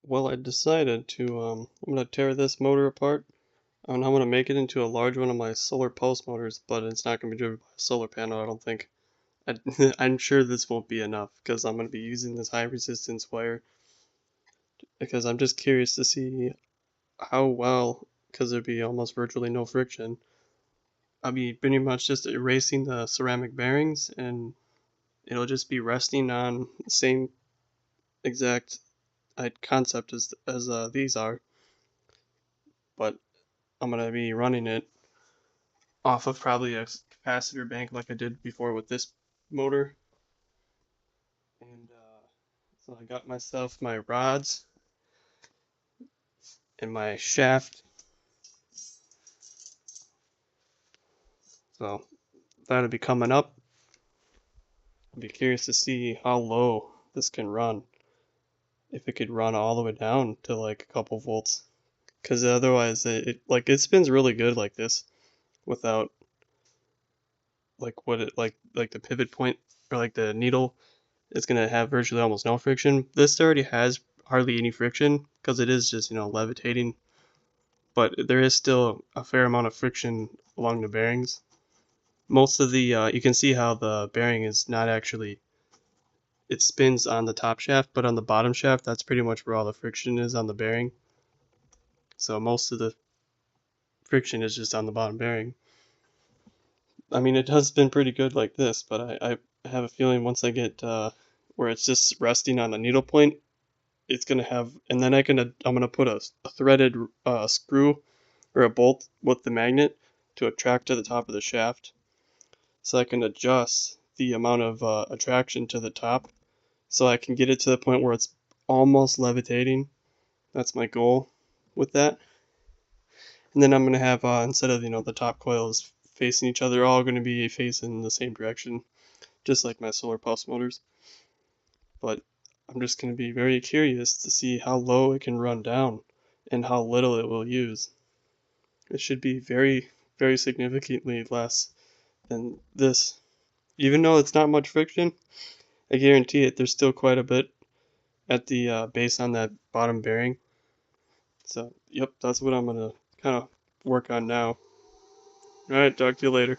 Well, I decided to, I'm gonna tear this motor apart, and I'm gonna make it into a large one of my solar pulse motors, but it's not gonna be driven by a solar panel, I don't think. I, I'm sure this won't be enough, because I'm gonna be using this high resistance wire, because I'm just curious to see how well, because there'd be almost virtually no friction, I'll be pretty much just erasing the ceramic bearings, and it'll just be resting on the same exact concept as these are, but I'm gonna be running it off of probably a capacitor bank like I did before with this motor. And so I got myself my rods and my shaft. So that'll be coming up. I'll be curious to see how low this can run. If it could run all the way down to like a couple volts. Because otherwise it spins really good like this without like what it like the pivot point or like the needle is gonna have virtually almost no friction. This already has hardly any friction because it is just levitating, but there is still a fair amount of friction along the bearings. Most of the you can see how the bearing is not actually, it spins on the top shaft, but on the bottom shaft that's pretty much where all the friction is on the bearing. So most of the friction is just on the bottom bearing. I mean, it has been pretty good like this, but I have a feeling once I get where it's just resting on a needle point, it's gonna have, and then I'm gonna put a threaded screw or a bolt with the magnet to attract to the top of the shaft, so I can adjust the amount of attraction to the top, so I can get it to the point where it's almost levitating. That's my goal with that. And then I'm gonna have instead of the top coils facing each other, all gonna be facing the same direction, just like my solar pulse motors. But I'm just gonna be very curious to see how low it can run down and how little it will use. It should be very, very significantly less than this. Even though it's not much friction, I guarantee it, there's still quite a bit at the base on that bottom bearing. So, yep, that's what I'm gonna kind of work on now. Alright, talk to you later.